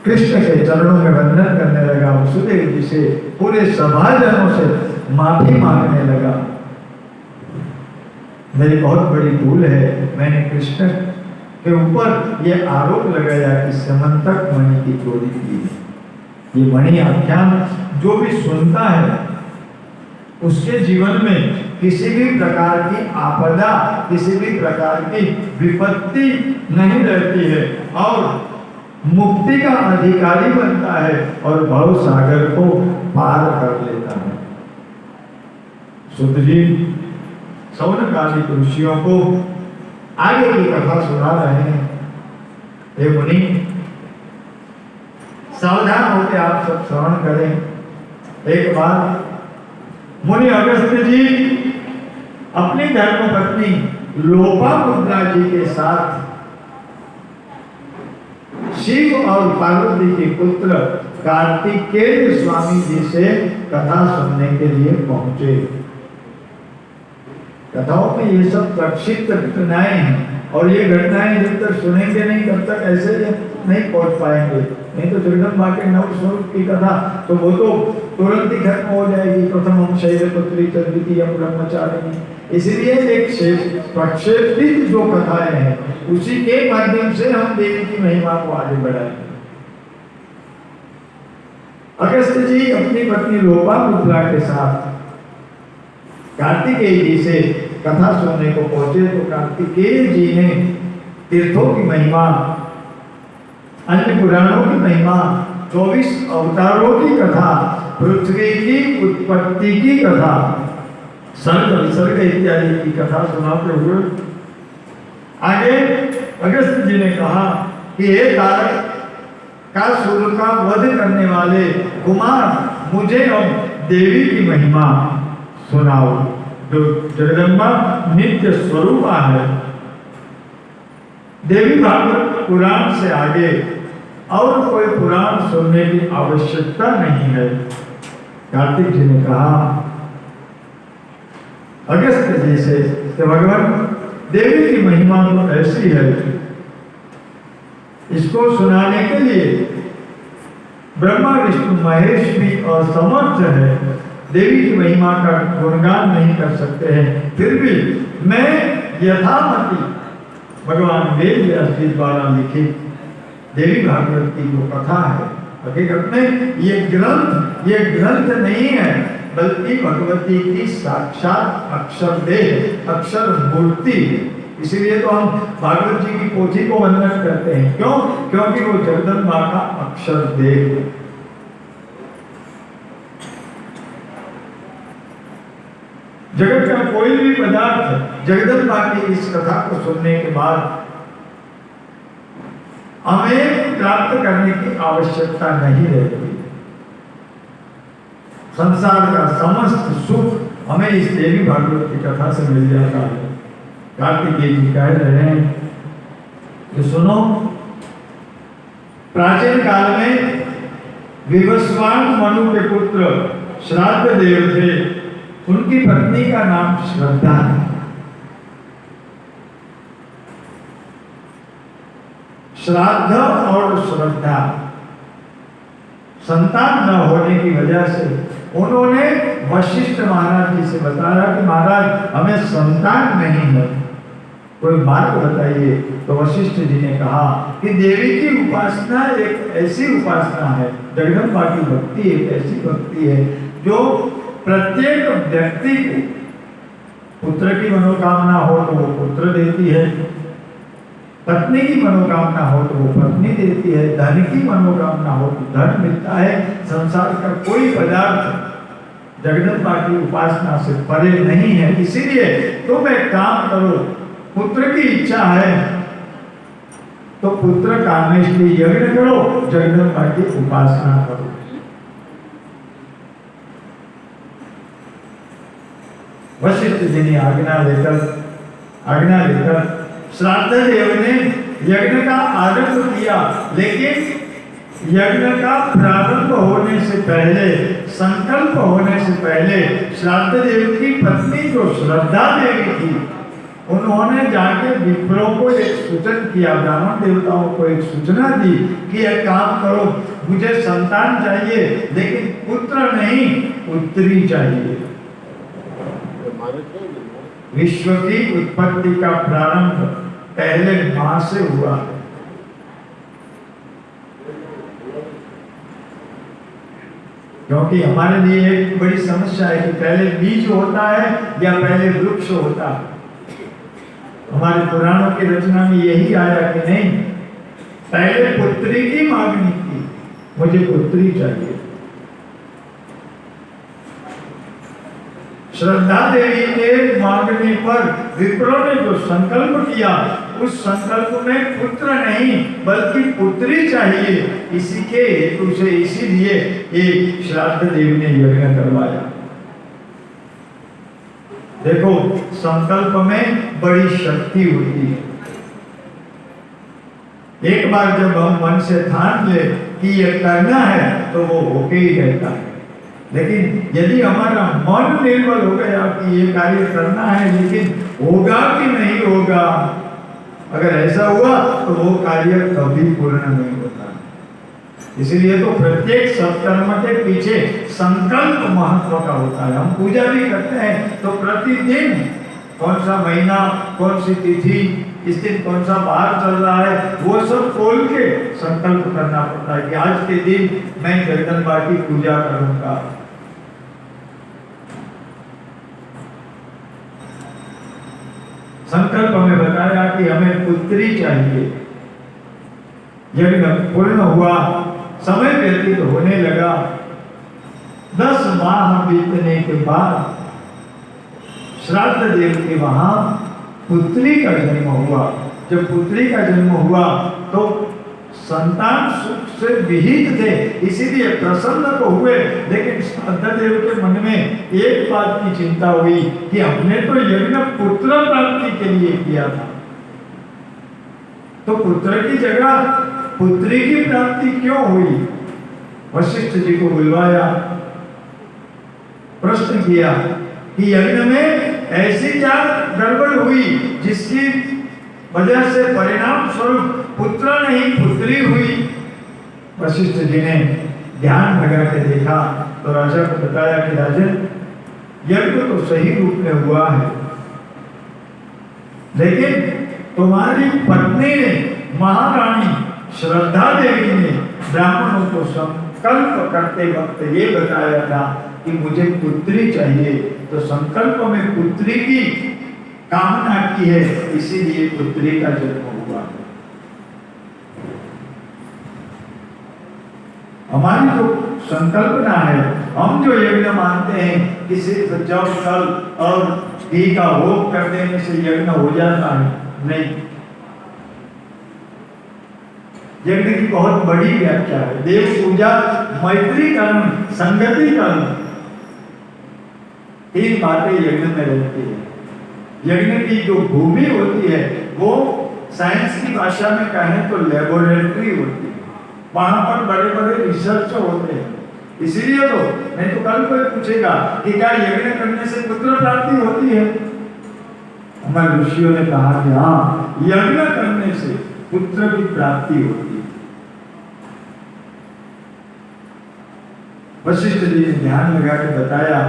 कृष्ण के चरणों में वंदन करने लगा। वसुदेव जी से, पूरे सभाजनों से माफी मांगने लगा। मेरी बहुत बड़ी भूल है, मैंने कृष्ण के ऊपर ये आरोप लगाया कि समंतक मणि की चोरी की। ये मणि आख्यान जो भी सुनता है उसके जीवन में किसी भी प्रकार की आपदा, किसी भी प्रकार की विपत्ति नहीं रहती है और मुक्ति का अधिकारी बनता है और भव सागर को पार कर लेता है। सुधजी सौनकालिक ऋषियों को आगे की कथा सुना रहे हैं। हे मुनि, सावधान होकर आप सब श्रवण करें। एक बार मुनि अगस्त्य जी अपनी धर्मपत्नी लोपामुद्रा जी के साथ शिव और पार्वती के पुत्र कार्तिकेय स्वामी जी से कथा सुनने के लिए पहुंचे। कथाओं में ये सब प्रक्षिप्त घटनाएं हैं और ये घटनाएं जब तक सुनेंगे नहीं तब तक ऐसे नहीं पहुंच पाएंगे। नहीं तो जगदम्बा के नव स्वरूप की कथा तो वो तो तुरंत ही खत्म हो जाएगी। प्रथम हम शैलपुत्री द्वितीय ब्रह्मचारिणी, इसलिए एक प्रक्षेपित जो कथाएं हैं उसी के माध्यम से हम देवी की महिमा को आगे बढ़ाएंगे। अगस्त्य जी अपनी पत्नी लोपामुद्रा के साथ कार्तिकेय जी से कथा सुनने को पहुंचे तो कार्तिकेय जी ने तीर्थों की महिमा, अन्य पुराणों की महिमा, 24 अवतारों की कथा, पृथ्वी की उत्पत्ति की कथा, सर्ग विसर्ग इत्यादि की कथा सुनाते हुए आगे अगस्त्य जी ने कहा कि हे तारक, कासुर का वध करने वाले कुमार, मुझे अब देवी की महिमा सुनाओ जो जगदम्बा नित्य स्वरूपा है। देवी भागवत पुराण से आगे और कोई पुराण सुनने की आवश्यकता नहीं है। कार्तिक जी ने कहा अगस्त्य जी से कि भगवान देवी की महिमा तो ऐसी है, इसको सुनाने के लिए ब्रह्मा विष्णु महेश भी असमर्थ है। देवी की महिमा का गुणगान नहीं कर सकते हैं। फिर भी मैं यथामति भगवान वेद व्यास जी द्वारा लिखित देवी भागवत की जो कथा है, हकीकत में ये ग्रंथ नहीं है बल्कि भगवती की साक्षात अक्षर देह, अक्षर मूर्ति। इसीलिए तो हम भागवत जी की पोथी को वंदन करते हैं। क्यों? क्योंकि वो जगदम्बा का अक्षर देह। जगत का कोई भी पदार्थ जगदम्बा की इस कथा को सुनने के बाद हमें प्राप्त करने की आवश्यकता नहीं रहती। संसार का समस्त सुख हमें इस देवी भागवत की कथा से मिल जाता है। कार्तिकेय जी कह रहे हैं कि सुनो, प्राचीन काल में विवस्वान मनु के पुत्र श्राद्ध देव थे। उनकी पत्नी का नाम श्रद्धा है। श्राद्ध और श्रद्धा, संतान न होने की वजह से उन्होंने वशिष्ठ महाराज जी से बताया कि महाराज हमें संतान नहीं है, कोई मार्ग बताइए। तो वशिष्ठ जी ने कहा कि देवी की उपासना एक ऐसी उपासना है, जगदम्बा की भक्ति एक ऐसी भक्ति है जो प्रत्येक व्यक्ति को पुत्र की मनोकामना हो तो वो पुत्र देती है, पत्नी की मनोकामना हो तो वो पत्नी देती है, धन की मनोकामना हो तो धन मिलता है। संसार का कोई पदार्थ जगदम्बा की उपासना से परे नहीं है। इसीलिए तुम एक काम करो, पुत्र की इच्छा है तो पुत्र कामेश की यज्ञ करो, जगदम्बा की उपासना करो। वशिष्ठ जी ने आज्ञा लेकर श्राद्ध देव ने यज्ञ का आरंभ किया, लेकिन यज्ञ का प्रारंभ होने से पहले, संकल्प होने से पहले श्राद्ध देव की पत्नी जो श्रद्धा देवी थी उन्होंने जाके विप्रों को एक सूचन किया, ब्राह्मण देवताओं को एक सूचना दी कि एक काम करो, मुझे संतान चाहिए लेकिन पुत्र नहीं पुत्री चाहिए। विश्व की उत्पत्ति का प्रारंभ पहले मां से हुआ है। क्योंकि हमारे लिए एक बड़ी समस्या है कि पहले बीज होता है या पहले वृक्ष होता है। हमारे पुराणों की रचना में यही आया कि नहीं, पहले पुत्री की मांगनी थी, मुझे पुत्री चाहिए। श्रद्धा देवी के मांगने पर विप्रों ने जो संकल्प किया, उस संकल्प में पुत्र नहीं बल्कि पुत्री चाहिए। इसी के हेतु से इसीलिए एक श्राद्ध देव ने यज्ञ करवाया। देखो, संकल्प में बड़ी शक्ति होती है। एक बार जब हम मन से ठान ले कि ये करना है तो वो होके ही रहता है। लेकिन यदि हमारा मन निर्बल हो गया कि ये कार्य करना है लेकिन होगा कि नहीं होगा, अगर ऐसा हुआ तो वो कार्य कभी पूर्ण नहीं होता। इसलिए तो प्रत्येक सत्कर्म के पीछे संकल्प महत्व का होता है। हम पूजा भी करते हैं तो प्रतिदिन कौन सा महीना, कौन सी तिथि, इस दिन कौन सा बार चल रहा है, वो सब खोल के संकल्प करना पड़ता है कि आज के दिन मैं जगदम्बा की पूजा करूंगा। संकल्प में बताया कि हमें पुत्री चाहिए। यज्ञ पूर्ण हुआ, समय व्यतीत होने लगा। 10 माह बीतने के बाद श्राद्ध देव के वहां पुत्री का जन्म हुआ। जब पुत्री का जन्म हुआ तो संतान सुख से विहित थे, इसीलिए प्रसन्न तो हुए। लेकिन श्राद्ध देव के मन में एक बात की चिंता हुई कि हमने तो यज्ञ पुत्र प्राप्ति के लिए किया था, तो पुत्र की जगह पुत्री की प्राप्ति क्यों हुई? वशिष्ठ जी को बुलवाया, प्रश्न किया कि यज्ञ में ऐसी क्या गड़बड़ हुई जिसकी वजह से परिणाम स्वरूप पुत्र नहीं पुत्री हुई। वशिष्ठ जी ने ध्यान लगा के देखा तो राजा को बताया कि राजन, यज्ञ तो सही रूप में हुआ है, लेकिन तुम्हारी पत्नी ने, महारानी श्रद्धा देवी ने ब्राह्मणों को संकल्प करते वक्त ये बताया था कि मुझे पुत्री चाहिए, तो संकल्प में पुत्री की कामना की है, इसीलिए पुत्री का जन्म हुआ। हमारी जो संकल्पना है, हम जो यज्ञ मानते हैं कि सिर्फ जब कल और घी का भोग कर देने से यज्ञ हो जाता है, नहीं। यज्ञ की बहुत बड़ी व्याख्या है। देव पूजा, मैत्री कर्म, संगति कर्म, 3 बातें यज्ञ में रहती है। यज्ञ की जो भूमि होती है वो साइंस की भाषा में कहें तो लेबोरेटरी होती है। वहां पर बड़े बड़े रिसर्च होते हैं। इसीलिए तो नहीं तो कल कोई पूछेगा कि क्या यज्ञ करने से पुत्र प्राप्ति होती है? हमारे ऋषियों ने कहा कि हाँ, यज्ञ करने से पुत्र की प्राप्ति होती है। वशिष्ठ जी ने ध्यान लगा के बताया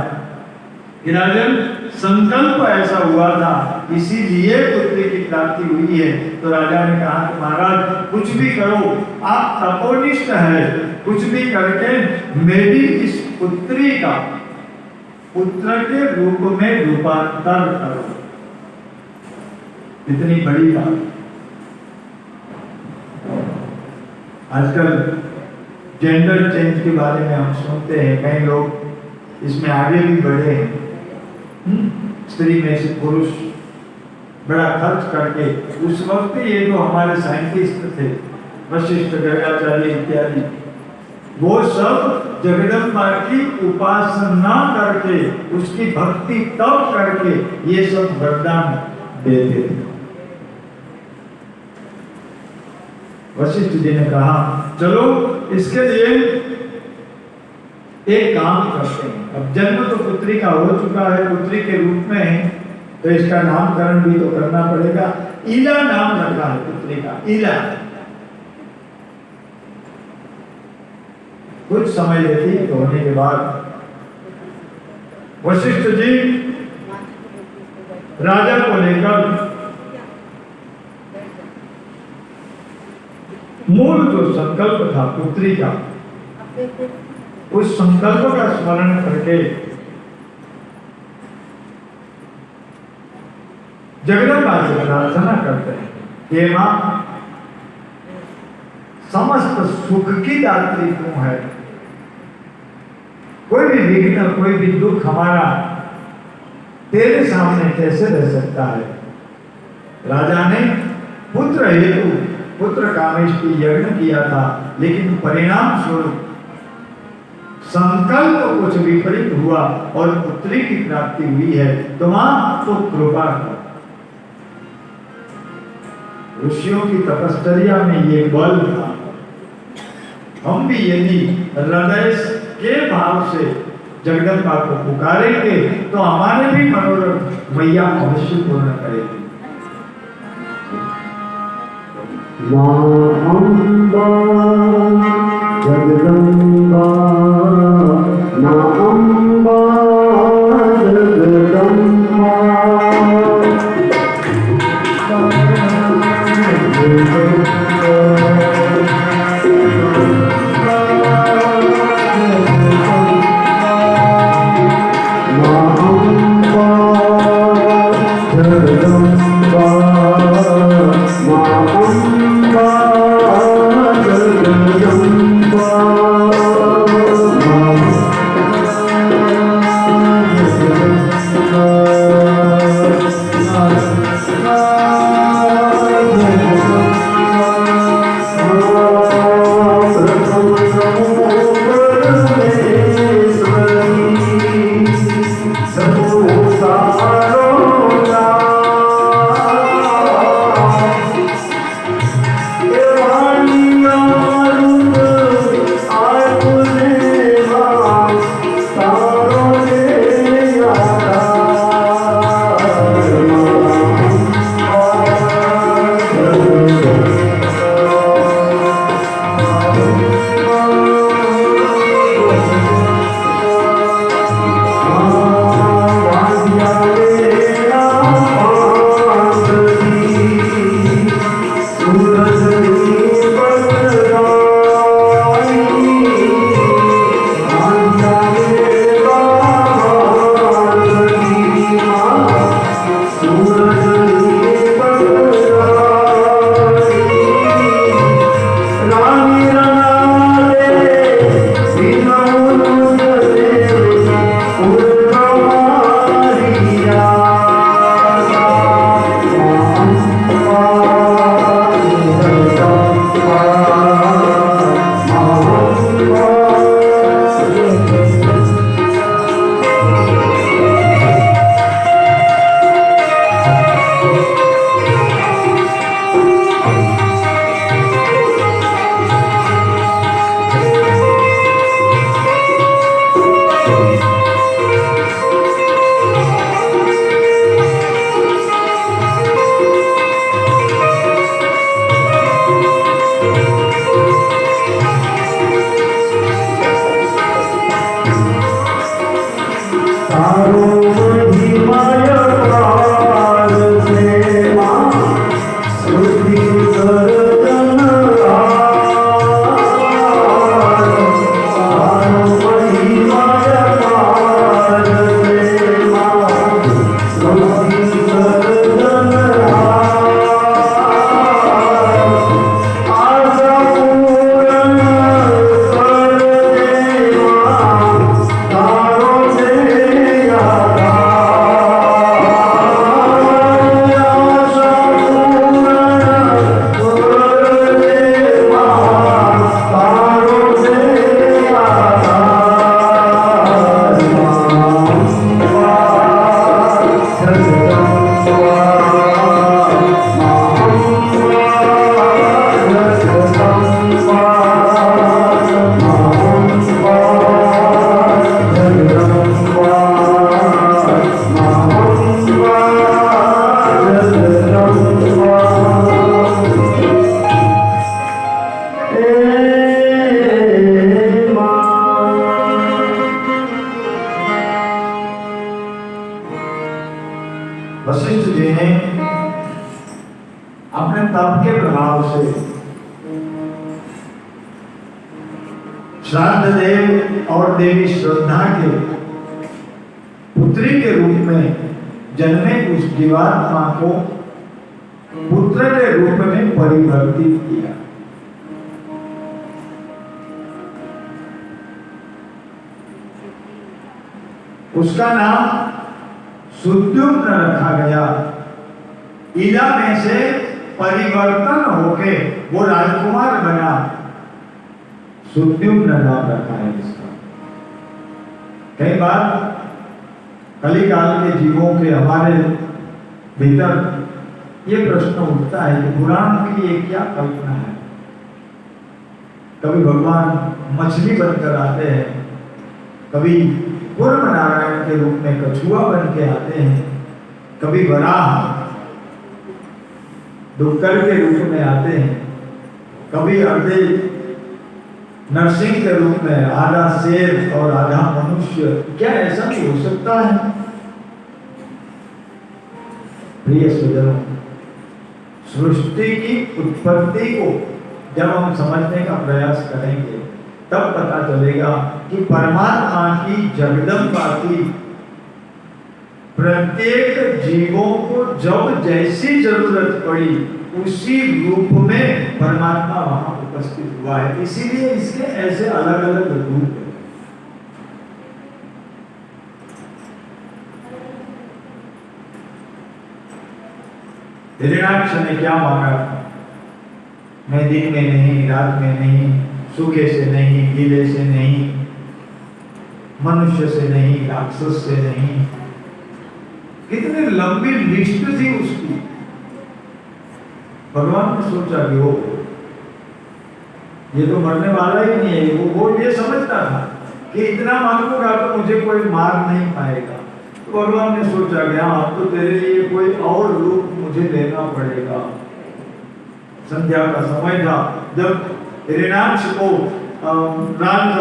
कि राजन, संकल्प ऐसा हुआ था, इसीलिए पुत्री की प्राप्ति हुई है। तो राजा ने कहा कि महाराज कुछ भी करो, आप तपोनिष्ठ है, कुछ भी करके मेरी इस पुत्री का पुत्र के रूप में रूपांतर करो। इतनी बड़ी बात। आजकल जेंडर चेंज के बारे में हम सुनते हैं, कई लोग इसमें आगे भी बढ़े हैं। स्त्री में से पुरुष बड़ा खर्च करके, उस वक्त ये जो हमारे साइंटिस्ट थे, वशिष्ठ, गर्गाचार्य इत्यादि, वो सब जगदम्बा की उपासना करके, उसकी भक्ति तप करके ये सब वरदान देते थे। वशिष्ठ जी ने कहा चलो इसके लिए एक काम करते हैं। अब जन्म तो पुत्री का हो चुका है, पुत्री के रूप में तो इसका नामकरण भी तो करना पड़ेगा। इला नाम रखा है पुत्री का, इला। कुछ समय व्यतीत होने के बाद वशिष्ठ जी राजा को लेकर मूल जो संकल्प था पुत्री का, उस संकल्प का स्मरण करके जगदम्बा से प्रार्थना करते हैं कि मां समस्त सुख की दात्री तू है, कोई भी विघ्न कोई भी दुख हमारा तेरे सामने कैसे रह सकता है। राजा ने पुत्र हेतु पुत्र कामेष्टि यज्ञ किया था, लेकिन परिणाम स्वरूप संकल्प कुछ विपरीत हुआ और पुत्री की प्राप्ति हुई है। तो मां तो कृपा कर। ऋषियों की तपश्चर्या में ये बल था। हम भी यदि हृदय के भाव से जगदम्बा को पुकारेंगे तो हमारे भी मनोरथ मैया अवश्य पूर्ण करेगी। मां अम्बा जगदम्बा, मां अम्बा जगदम्बा, श्राद्ध देव और देवी श्रद्धा के पुत्री के रूप में जन्मे उस जीवात्मा को पुत्र के रूप में परिवर्तित किया। उसका नाम सुद्युम्न रखा गया। इला में से परिवर्तन होके वो राजकुमार बना, सुद्युम्न नाम रखा है इसका। कई बार कलिकाल के जीवों के हमारे भीतर ये प्रश्न उठता है कि पुराण की ये क्या कल्पना है। कभी भगवान मछली बनकर आते हैं, कभी पूर्व नारायण के रूप में कछुआ बन के आते हैं, कभी वराह डुक्कर के रूप में आते हैं, कभी अर्धे नरसिंह के रूप में, आधा शेर और आधा मनुष्य। क्या ऐसा भी हो सकता है? प्रिय स्वजनों, सृष्टि की उत्पत्ति को जब हम समझने का प्रयास करेंगे तब पता चलेगा कि परमात्मा की जगदम्बा की प्रत्येक जीवों को जब जैसी जरूरत पड़ी उसी रूप में परमात्मा वहां उपस्थित हुआ है। इसीलिए इसके ऐसे अलग अलग रूप हैं। हिरण्याक्ष ने क्या मांगा? मैं दिन में नहीं, रात में नहीं, सूखे से नहीं, गीले से नहीं, मनुष्य से नहीं, राक्षस से नहीं। कितनी लंबी लिस्ट थी उसकी। भगवान ने सोचा कि वो ये तो मरने वाला ही नहीं है। वो ये समझता था कि इतना मांगूंगा तो मुझे कोई मार नहीं पाएगा। तो भगवान ने सोचा कि हाँ, अब तो तेरे लिए कोई और रूप मुझे लेना पड़ेगा। संध्या का समय था जब हिरण्याक्ष को राज